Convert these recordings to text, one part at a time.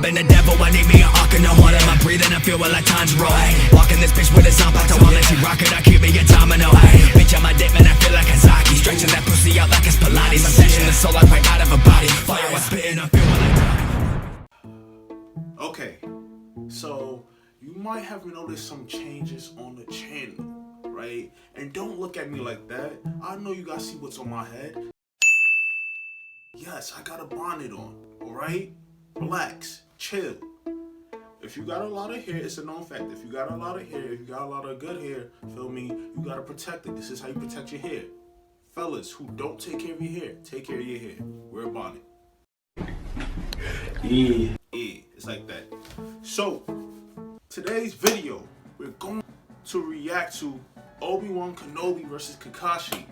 been the devil, I need me an arc in the horn of my breathing, I feel it like time's roll. Walking this bitch with a zombie, I let you rock it, I keep me a domino. Bitch, on my dick, man, I feel like Kazaki. Stretching that pussy out like it's Pilates. I'm snatching the soul like right out of a body. Fire, I'm spitting, I feel like okay, so you might have noticed some changes on the channel, right? And don't look at me like that. I know you guys see what's on my head. Yes, I got a bonnet on, alright? Relax, chill. If you got a lot of hair, it's a known fact. If you got a lot of hair, if you got a lot of good hair, feel me, you gotta protect it. This is how you protect your hair. Fellas who don't take care of your hair, take care of your hair. Wear a bonnet. Yeah, it's like that. So, today's video, we're going to react to Obi-Wan Kenobi versus Kakashi.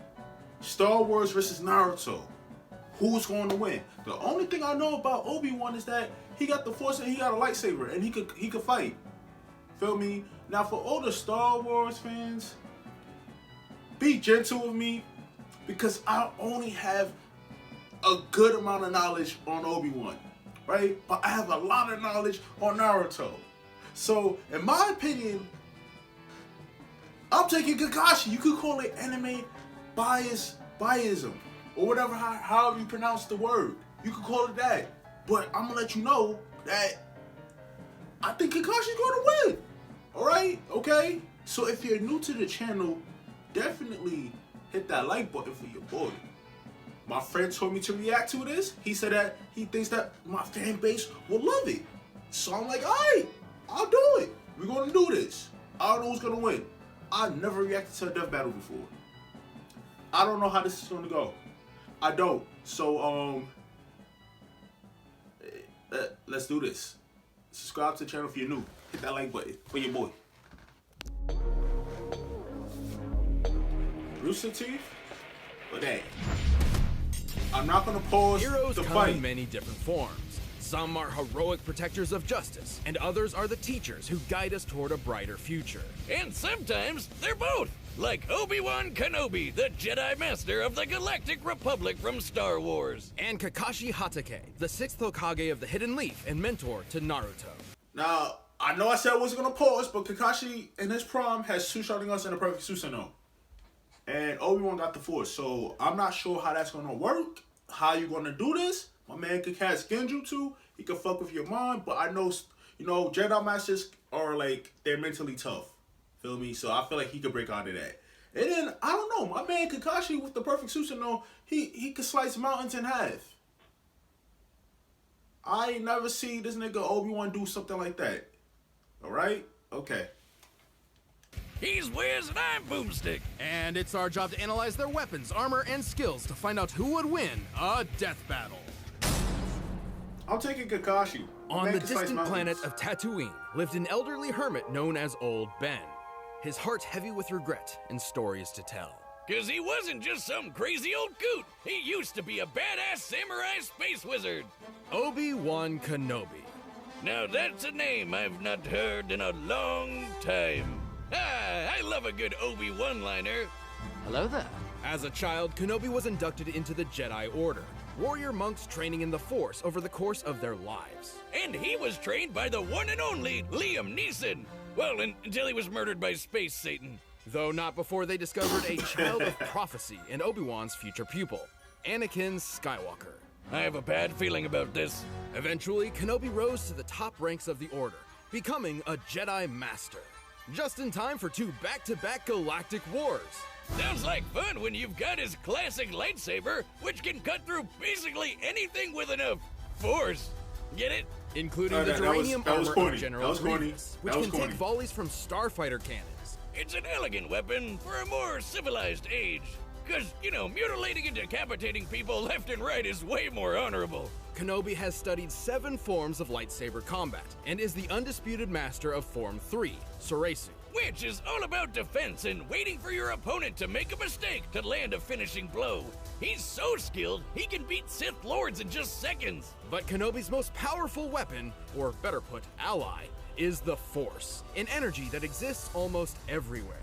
Star Wars versus Naruto. Who's going to win? The only thing I know about Obi-Wan is that he got the Force and he got a lightsaber and he could fight. Feel me? Now for all the Star Wars fans, be gentle with me because I only have a good amount of knowledge on Obi-Wan, right? But I have a lot of knowledge on Naruto. So in my opinion, I'm taking Kakashi. You could call it anime biasm. Or whatever, however you pronounce the word. You could call it that. But I'm going to let you know that I think Kakashi's going to win. Alright? Okay? So if you're new to the channel, definitely hit that like button for your boy. My friend told me to react to this. He said that he thinks that my fan base will love it. So I'm like, alright, I'll do it. We're going to do this. I don't know who's going to win. I never reacted to a death battle before. I don't know how this is going to go. I don't. So, let's do this. Subscribe to the channel if you're new. Hit that like button for your boy. Rooster Teeth? Or that? I'm not gonna pause Heroes the come fight. in many different forms. Some are heroic protectors of justice, and others are the teachers who guide us toward a brighter future. And sometimes they're both, like Obi-Wan Kenobi, the Jedi Master of the Galactic Republic from Star Wars. And Kakashi Hatake, the 6th Hokage of the Hidden Leaf and mentor to Naruto. Now, I know I said I wasn't gonna pause, but Kakashi in his prime has 2 Sharingans and a perfect Susanoo. And Obi-Wan got the Force, so I'm not sure how that's gonna work, how you gonna do this. My man could cast Genjutsu, he could fuck with your mind, but I know, you know, Jedi Masters are like, they're mentally tough. Feel me? So I feel like he could break out of that. And then, I don't know, my man Kakashi with the perfect Susanoo, he could slice mountains in half. I ain't never seen this nigga Obi-Wan do something like that. Alright? Okay. He's Wiz and I'm Boomstick. And it's our job to analyze their weapons, armor, and skills to find out who would win a death battle. I'm taking Kakashi. On the distant planet of Tatooine lived an elderly hermit known as Old Ben. His heart heavy with regret and stories to tell. Cause he wasn't just some crazy old coot. He used to be a badass samurai space wizard. Obi-Wan Kenobi. Now that's a name I've not heard in a long time. Ah, I love a good Obi-Wan liner. Hello there. As a child, Kenobi was inducted into the Jedi Order, warrior monks training in the Force over the course of their lives. And he was trained by the one and only Liam Neeson. Well, until he was murdered by Space Satan. Though not before they discovered a child of prophecy in Obi-Wan's future pupil, Anakin Skywalker. I have a bad feeling about this. Eventually, Kenobi rose to the top ranks of the Order, becoming a Jedi Master. Just in time for 2 back-to-back galactic wars. Sounds like fun when you've got his classic lightsaber, which can cut through basically anything with enough force. Get it? Including the geranium armor of General Grievous, which can take volleys from starfighter cannons. It's an elegant weapon for a more civilized age. Because, you know, mutilating and decapitating people left and right is way more honorable. Kenobi has studied 7 forms of lightsaber combat, and is the undisputed master of Form 3, Soresu. Which is all about defense and waiting for your opponent to make a mistake to land a finishing blow. He's so skilled, he can beat Sith Lords in just seconds. But Kenobi's most powerful weapon, or better put, ally, is the Force, an energy that exists almost everywhere.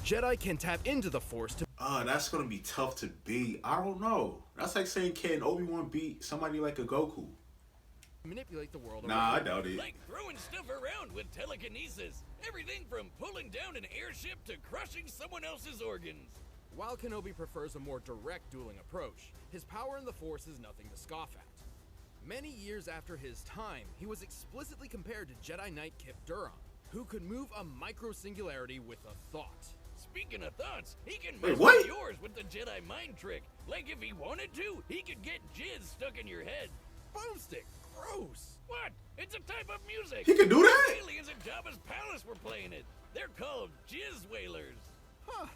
Jedi can tap into the Force to... that's gonna be tough to beat. I don't know. That's like saying, can Obi-Wan beat somebody like a Goku? manipulate the world Nah, I around. doubt it. Like throwing stuff around with telekinesis. Everything from pulling down an airship to crushing someone else's organs. While Kenobi prefers a more direct dueling approach, his power in the Force is nothing to scoff at. Many years after his time, he was explicitly compared to Jedi Knight Kip Durham, who could move a micro-singularity with a thought. Speaking of thoughts, he can Wait, mess what? with yours with the Jedi mind trick. Like if he wanted to, he could get jizz stuck in your head. Boomstick! Gross! What? It's a type of music. He can do that? Aliens at Jabba's palace were playing it. They're called jizz whalers. Huh.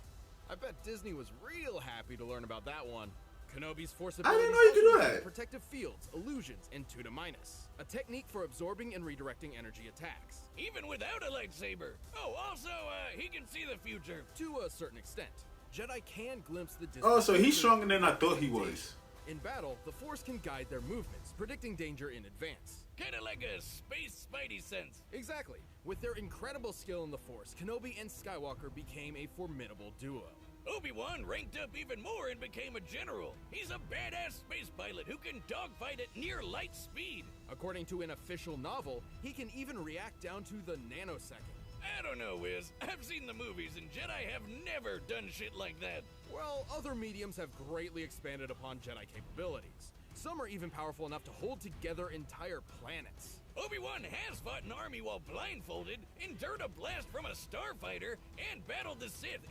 I bet Disney was real happy to learn about that one. Kenobi's Force I didn't abilities know you could do also that. include protective fields, illusions, and Tuta Minus, a technique for absorbing and redirecting energy attacks. Even without a lightsaber. Oh, also, he can see the future. To a certain extent, Jedi can glimpse the distant Oh, so he's future. stronger than I thought he was. In battle, the Force can guide their movements, predicting danger in advance. Kinda like a space spidey sense. Exactly. With their incredible skill in the Force, Kenobi and Skywalker became a formidable duo. Obi-Wan ranked up even more and became a general. He's a badass space pilot who can dogfight at near light speed. According to an official novel, he can even react down to the nanosecond. I don't know, Wiz. I've seen the movies and Jedi have never done shit like that. Well, other mediums have greatly expanded upon Jedi capabilities. Some are even powerful enough to hold together entire planets. Obi-Wan has fought an army while blindfolded, endured a blast from a starfighter, and battled the Sith,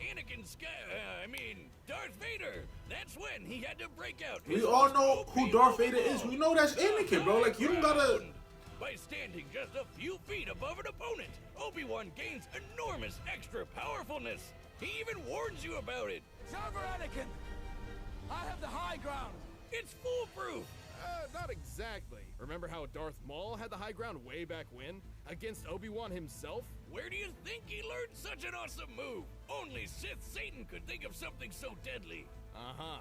Darth Vader. That's when he had to break out. We his all most know OP who Darth Vader Obi-Wan. is. We know that's Anakin, bro. Like, you don't gotta... By standing just a few feet above an opponent, Obi-Wan gains enormous extra powerfulness. He even warns you about it. It's over, Anakin! I have the high ground! It's foolproof. Not exactly. Remember how Darth Maul had the high ground way back when? Against Obi-Wan himself? Where do you think he learned such an awesome move? Only Sith Satan could think of something so deadly. Uh-huh.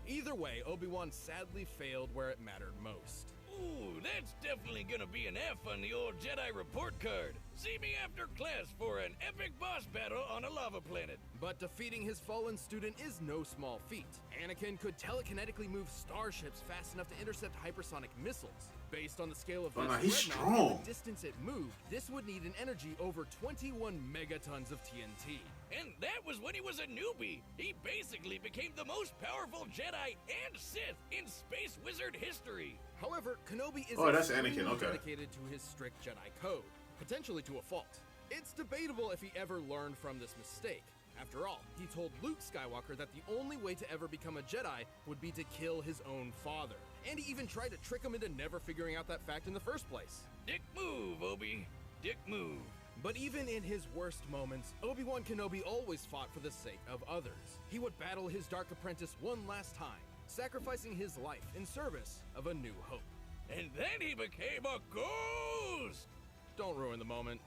Either way, Obi-Wan sadly failed where it mattered most. Ooh, that's definitely gonna be an F on the old Jedi report card. See me after class for an epic boss battle on a lava planet. But defeating his fallen student is no small feat. Anakin could telekinetically move starships fast enough to intercept hypersonic missiles. Based on the scale of Oh, this no, he's dreadnought strong. and the distance it moved, this would need an energy over 21 megatons of TNT. And that was when he was a newbie. He basically became the most powerful Jedi and Sith in Space Wizard history. However, Kenobi is Oh, that's extremely Anakin, okay. dedicated to his strict Jedi code, potentially to a fault. It's debatable if he ever learned from this mistake. After all, he told Luke Skywalker that the only way to ever become a Jedi would be to kill his own father. And he even tried to trick him into never figuring out that fact in the first place. Dick move, Obi. Dick move. But even in his worst moments, Obi-Wan Kenobi always fought for the sake of others. He would battle his dark apprentice one last time, sacrificing his life in service of a new hope. And then he became a ghost. Don't ruin the moment.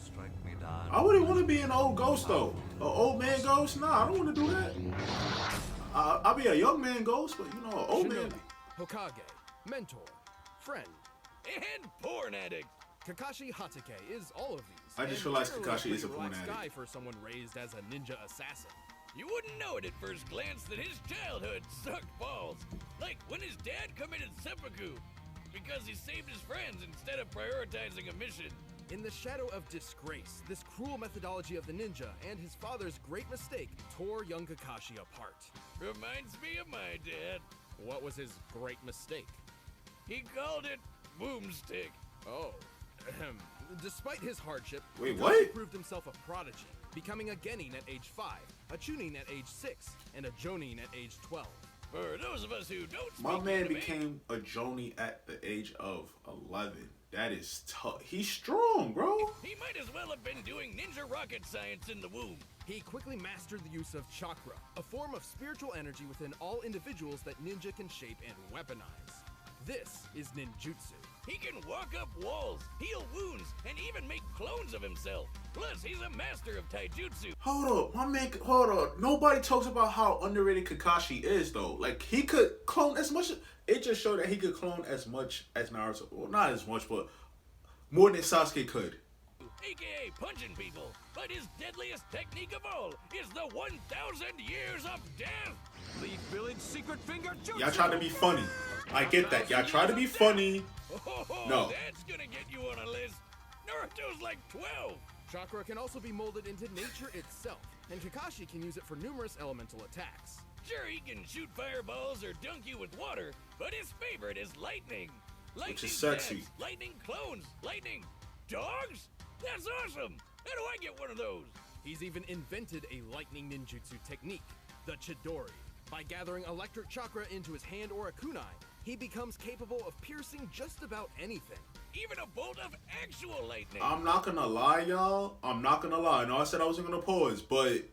Strike me down. I wouldn't want to be an old ghost, though. An old man ghost? Nah, I don't want to do that. I'll be a young man ghost, but, you know, an old man... Shinobi, Hokage, mentor, friend. And porn addict. Kakashi Hatake is all of these. I just and realized generally Kakashi is a pretty porn relaxed addict. guy for someone raised as a ninja assassin. You wouldn't know it at first glance that his childhood sucked balls. Like when his dad committed seppuku because he saved his friends instead of prioritizing a mission. In the shadow of disgrace, this cruel methodology of the ninja and his father's great mistake tore young Kakashi apart. Reminds me of my dad. What was his great mistake? He called it boomstick. Oh. Ahem. Despite his hardship, Wait, Kakashi what? proved himself a prodigy, becoming a genin at age 5, a chunin at age 6, and a jonin at age 12. For those of us who don't speak My man anime, became a Joni at the age of 11. That is tough. He's strong, bro. he might as well have been doing ninja rocket science in the womb. He quickly mastered the use of chakra, a form of spiritual energy within all individuals that ninja can shape and weaponize. This is ninjutsu. He can walk up walls, heal wounds, and even make clones of himself. Plus, he's a master of taijutsu. Hold up, my man. Hold up. Nobody talks about how underrated Kakashi is, though. Like, he could clone as much. It just showed that he could clone as much as Naruto. Well, not as much, but more than Sasuke could. aka punching people. But his deadliest technique of all is the 1,000 years of death. Lead village secret finger jutsu. Y'all try to be funny. I get that. Y'all try to be funny. Oh, No. That's gonna get you on a list. Naruto's like 12. Chakra can also be molded into nature itself, and Kakashi can use it for numerous elemental attacks. Sure, he can shoot fireballs or dunk you with water, but his favorite is lightning. Lightning Which is sexy. jabs, lightning clones, lightning dogs? That's awesome. How do I get one of those? He's even invented a lightning ninjutsu technique, the Chidori. By gathering electric chakra into his hand or a kunai, he becomes capable of piercing just about anything. Even a bolt of actual lightning. I'm not gonna lie, y'all. I'm not gonna lie. I know I said I wasn't gonna pause, but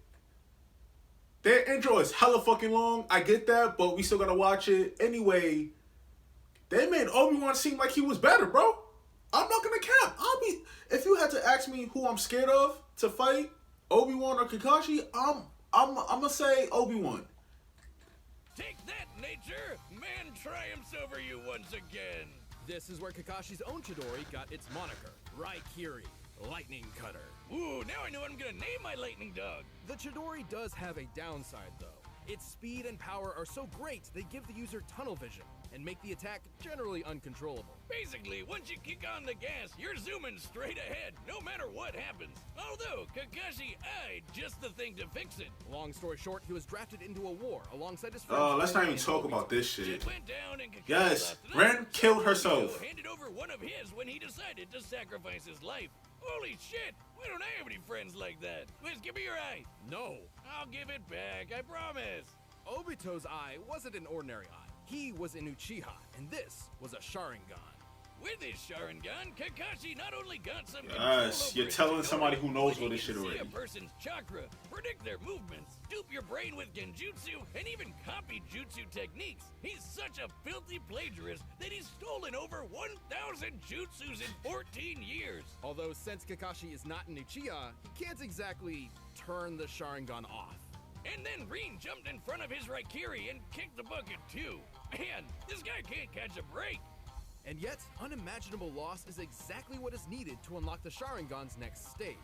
their intro is hella fucking long. I get that, but we still gotta watch it. Anyway, they made Obi-Wan seem like he was better, bro. I'm not gonna cap. If you had to ask me who I'm scared of to fight, Obi-Wan or Kakashi, I'm gonna say Obi-Wan. Take that, nature! Man triumphs over you once again. This is where Kakashi's own Chidori got its moniker, Raikiri, Lightning Cutter. Ooh, now I know what I'm gonna name my lightning dog. The Chidori does have a downside, though. Its speed and power are so great, they give the user tunnel vision and make the attack generally uncontrollable. Basically, once you kick on the gas, you're zooming straight ahead, no matter what happens. Although, Kakashi eyed just the thing to fix it. Long story short, he was drafted into a war alongside his friends. Let's not Ren even and talk Obito. about this shit. Shit went down and Kakashi Yes, lost it Ren all. killed herself. Obito handed over one of his when he decided to sacrifice his life. Holy shit, why don't I have any friends like that? Liz, give me your eye. No, I'll give it back, I promise. Obito's eye wasn't an ordinary eye. He was an Uchiha, and this was a Sharingan. With his Sharingan, Kakashi not only got some control Yes, over you're his telling Chidori, somebody who knows but all he this can shit see already. a person's chakra, predict their movements, dupe your brain with genjutsu, and even copy jutsu techniques. He's such a filthy plagiarist that he's stolen over 1,000 jutsus in 14 years. Although since Kakashi is not an Uchiha, he can't exactly turn the Sharingan off. And then Rin jumped in front of his Raikiri and kicked the bucket too. Man, this guy can't catch a break. And yet, unimaginable loss is exactly what is needed to unlock the Sharingan's next stage,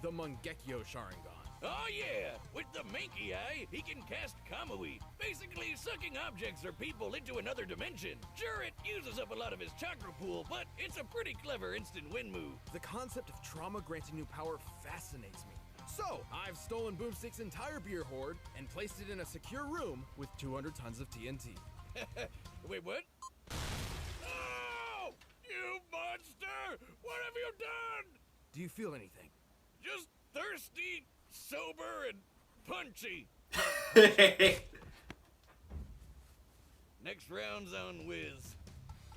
the Mangekyo Sharingan. Oh yeah, with the Mankey Eye, he can cast Kamui, basically sucking objects or people into another dimension. Sure, it uses up a lot of his chakra pool, but it's a pretty clever instant win move. The concept of trauma granting new power fascinates me. So, I've stolen Boomstick's entire beer hoard and placed it in a secure room with 200 tons of TNT. Wait, what? Oh! You monster! What have you done? Do you feel anything? Just thirsty, sober, and punchy. Next round's on Wiz.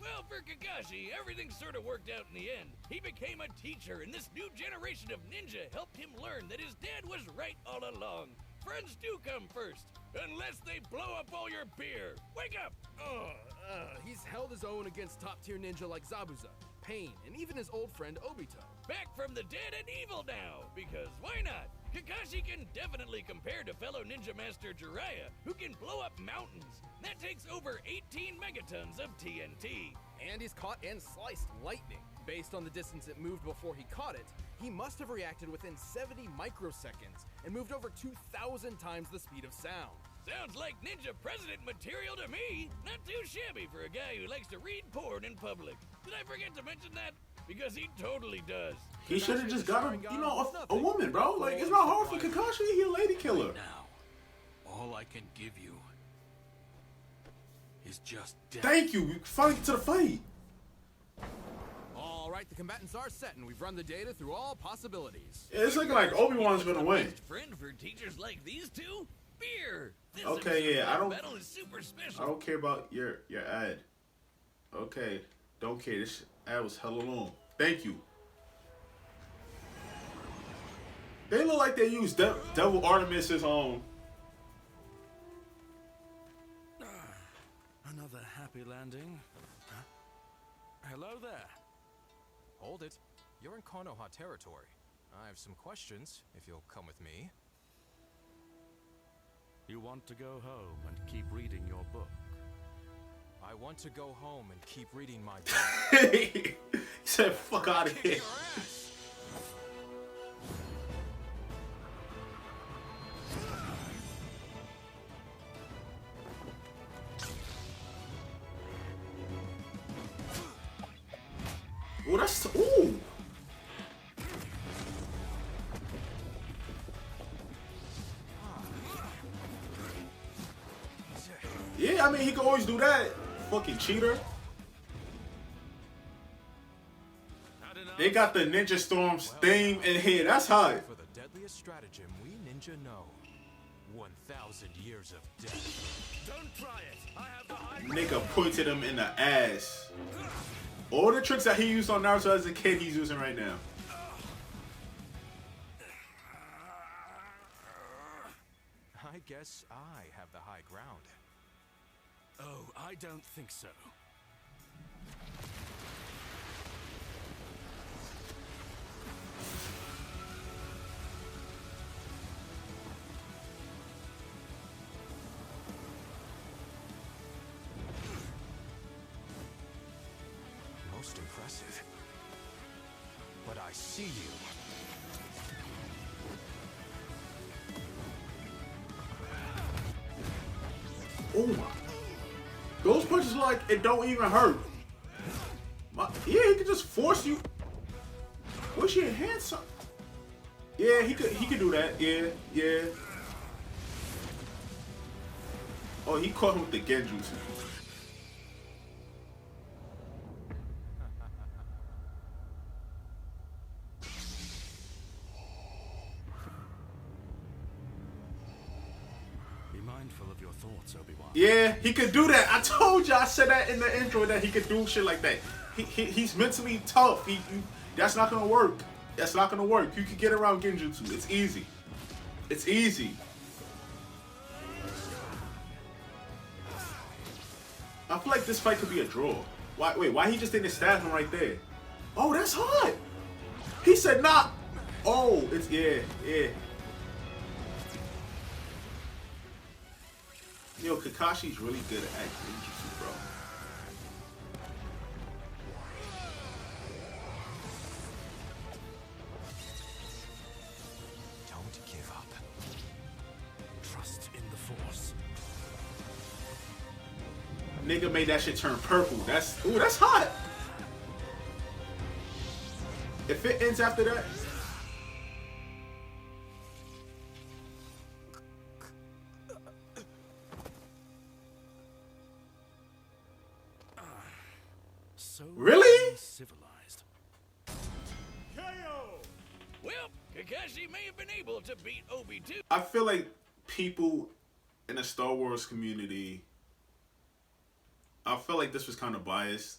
Well, for Kakashi, everything sort of worked out in the end. He became a teacher, and this new generation of ninja helped him learn that his dad was right all along. Friends do come first, unless they blow up all your beer. Wake up! He's held his own against top-tier ninja like Zabuza, Pain, and even his old friend Obito. Back from the dead and evil now, because why not? Kakashi can definitely compare to fellow Ninja Master Jiraiya, who can blow up mountains. That takes over 18 megatons of TNT. And he's caught and sliced lightning. Based on the distance it moved before he caught it, he must have reacted within 70 microseconds and moved over 2,000 times the speed of sound. Sounds like Ninja President material to me. Not too shabby for a guy who likes to read porn in public. Did I forget to mention that? Because he totally does. He should have just got a woman, bro. Like, it's not hard for Kakashi. He a lady killer. Now, all I can give you is just death. Thank you. We finally get to the fight. All right, the combatants are set, and we've run the data through all possibilities. Yeah, it's looking like Obi-Wan's gonna win. Best friend for teachers like these two? Beer. This Okay, yeah, I don't- battle is super special. I don't care about your ad. Okay, don't care. This ad was hella long. Thank you. They look like they used Devil Artemis's Another happy landing. Huh? Hello there. Hold it. You're in Konoha territory. I have some questions, if you'll come with me. You want to go home and keep reading your book? I want to go home and keep reading my book. He said, fuck out of here. I mean, he can always do that. Fucking cheater. They got the Ninja Storm's theme in here. That's hot. For the deadliest stratagem we ninja know. 1,000 years of death. Don't try it. I have the high Nigga pointed him in the ass. All the tricks that he used on Naruto as a kid, he's using right now. I guess I have the high ground. Oh, I don't think so. Most impressive. But I see you. Oh my. Those punches like it don't even hurt. Yeah, he could just force you. Wish he had something. Yeah, he could do that. Yeah, yeah. Oh, he caught him with the genjutsu. Be mindful of your thoughts, Obi-Wan. Yeah, he could do that. I told you, I said that in the intro that he could do shit like that. He's mentally tough. That's not gonna work. That's not gonna work. You can get around genjutsu. It's easy. It's easy. I feel like this fight could be a draw. Why he just didn't stab him right there? Oh, that's hot. He said nah. Oh, it's yeah. Yo, Kakashi's really good at ninjutsu, bro. Don't give up. Trust in the Force. Nigga made that shit turn purple. That's hot. If it ends after that. So Really? civilized. Well, Kakashi may have been able to beat Obi too. I feel like people in the Star Wars community, I feel like this was kind of biased.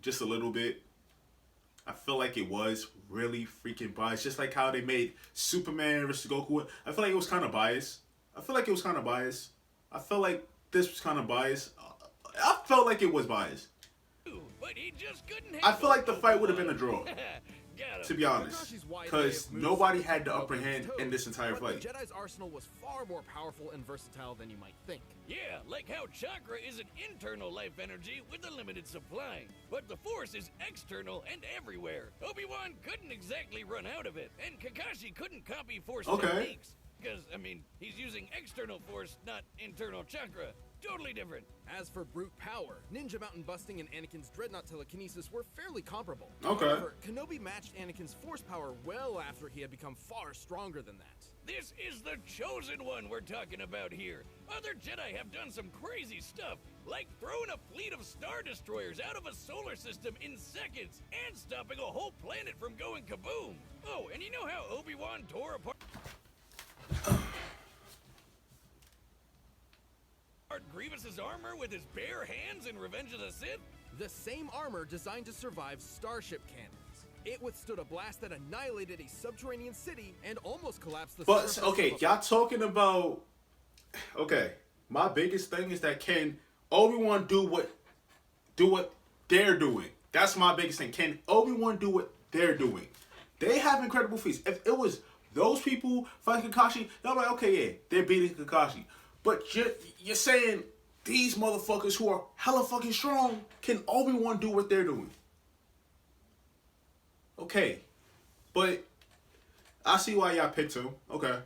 Just a little bit. I feel like it was really freaking biased. Just like how they made Superman vs. Goku. I feel like it was kind of biased. I feel like this was kind of biased. I felt like it was biased. But he just couldn't I feel like the fight would have been a draw, Got him. to be honest. Because nobody had the upper hand in this entire But fight. the Jedi's arsenal was far more powerful and versatile than you might think. Yeah, like how chakra is an internal life energy with a limited supply. But the Force is external and everywhere. Obi-Wan couldn't exactly run out of it, and Kakashi couldn't copy Force Okay. techniques. Because, I mean, he's using external Force, not internal chakra. Totally different. As for brute power, ninja mountain busting and Anakin's dreadnought telekinesis were fairly comparable. Okay. However, Kenobi matched Anakin's force power well after he had become far stronger than that. This is the chosen one we're talking about here. Other Jedi have done some crazy stuff, like throwing a fleet of Star Destroyers out of a solar system in seconds and stopping a whole planet from going kaboom. Oh, and you know how Obi-Wan tore apart Grievous's armor with his bare hands in Revenge of the Sith? The same armor designed to survive starship cannons. It withstood a blast that annihilated a subterranean city and almost collapsed the But surface okay, of a- y'all talking about. Okay, my biggest thing is that can Obi-Wan do what they're doing? That's my biggest thing. Can Obi-Wan do what they're doing? They have incredible feats. If it was those people fighting Kakashi, they're like, okay, yeah, they're beating Kakashi. But you're saying these motherfuckers who are hella fucking strong, can Obi-Wan do what they're doing? Okay, but I see why y'all picked him. Okay.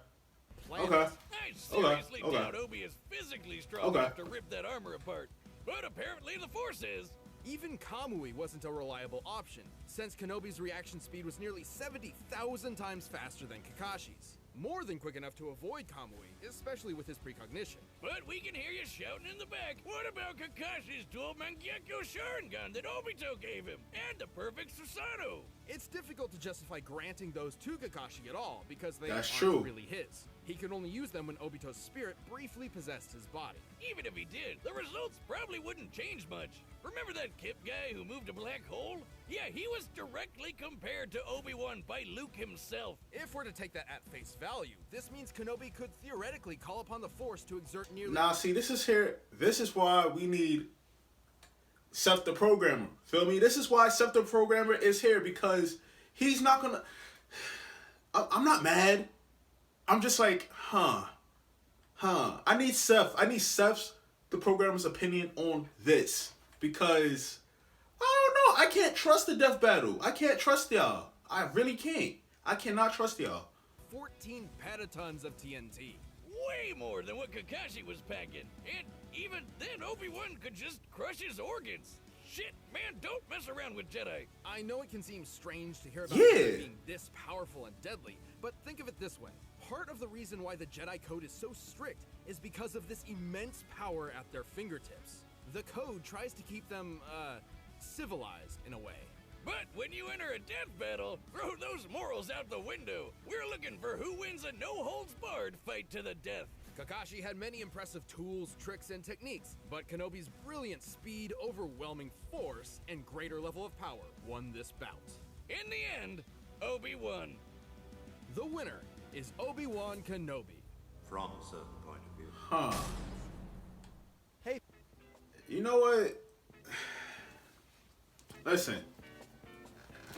planet. Okay. I seriously Okay. doubt Obi is physically strong Okay. enough to rip that armor apart. But apparently the Force is. Even Kamui wasn't a reliable option, since Kenobi's reaction speed was nearly 70,000 times faster than Kakashi's. More than quick enough to avoid Kamui, especially with his precognition. But we can hear you shouting in the back. What about Kakashi's dual Mangekyo Sharingan that Obito gave him? And the perfect Susanoo? It's difficult to justify granting those to Kakashi at all, because they That's aren't true. really his. He could only use them when Obito's spirit briefly possessed his body. Even if he did, the results probably wouldn't change much. Remember that Kip guy who moved a black hole? Yeah, he was directly compared to Obi-Wan by Luke himself. If we're to take that at face value, this means Kenobi could theoretically call upon the Force to exert nearly... Now, see, this is why we need Seth the Programmer. Feel me? This is why Seth the Programmer is here, because he's not gonna... I'm not mad. I'm just like, I need Seth's the Programmer's opinion on this, because I don't know. I can't trust the death battle. I can't trust y'all. I really can't. I cannot trust y'all. 14 petatons of TNT. Way more than what Kakashi was packing. And even then, Obi-Wan could just crush his organs. Shit, man, don't mess around with Jedi. I know it can seem strange to hear about Yeah. Jedi being this powerful and deadly, but think of it this way. Part of the reason why the Jedi Code is so strict is because of this immense power at their fingertips. The Code tries to keep them, civilized in a way. But when you enter a death battle, throw those morals out the window. We're looking for who wins a no-holds-barred fight to the death. Kakashi had many impressive tools, tricks, and techniques, but Kenobi's brilliant speed, overwhelming force, and greater level of power won this bout. In the end, Obi won. The winner is Obi-Wan Kenobi. From a certain point of view. Huh. Hey. You know what? Listen.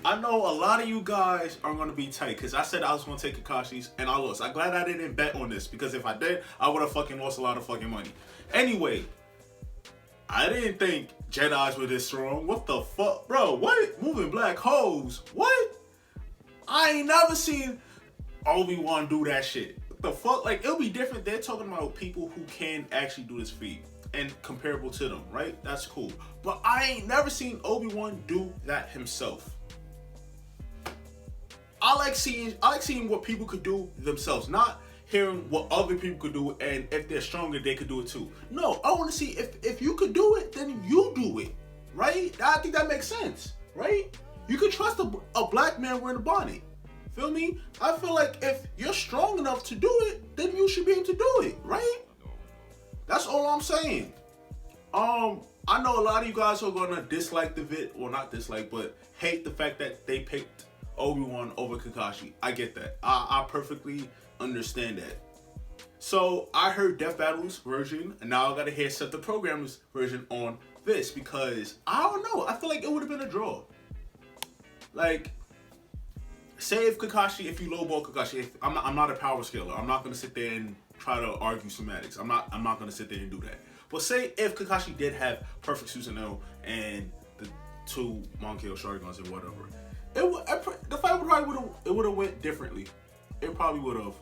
I know a lot of you guys are going to be tight, because I said I was going to take Kakashi's, and I lost. I'm glad I didn't bet on this, because if I did, I would have fucking lost a lot of fucking money. Anyway, I didn't think Jedis were this strong. What the fuck? Bro, what? Moving black holes? What? I ain't never seen Obi-Wan do that shit. What the fuck? Like, it'll be different. They're talking about people who can actually do this feat and comparable to them, right? That's cool. But I ain't never seen Obi-Wan do that himself. I like seeing what people could do themselves, not hearing what other people could do, and if they're stronger, they could do it too. No, I want to see if you could do it, then you do it, right? I think that makes sense, right? You can trust a black man wearing a bonnet. Feel me? I feel like if you're strong enough to do it, then you should be able to do it, right? That's all I'm saying. I know a lot of you guys are gonna dislike the vid, well, not dislike, but hate the fact that they picked Obi-Wan over Kakashi. I get that. I perfectly understand that. So I heard Death Battle's version, and now I gotta hear Seth the Programmer's version on this, because I don't know. I feel like it would have been a draw. Like, say if you lowball Kakashi, I'm not a power scaler. I'm not gonna sit there and try to argue semantics. I'm not gonna sit there and do that. But say if Kakashi did have perfect Susanoo and the two Monkey Sharingans or whatever, the fight would have went differently. It probably would have.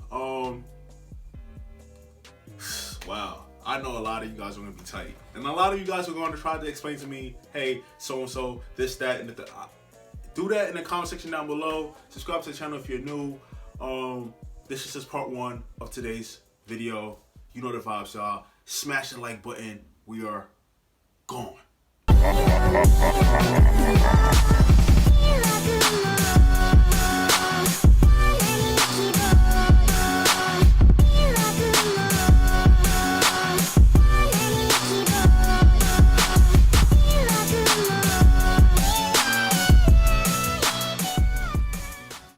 Wow. I know a lot of you guys are gonna be tight, and a lot of you guys are going to try to explain to me, hey, so and so, this, that, and the. Do that in the comment section down below. Subscribe to the channel if you're new. This is just part 1 of today's video. You know the vibes, y'all. Smash the like button. We are gone. Like a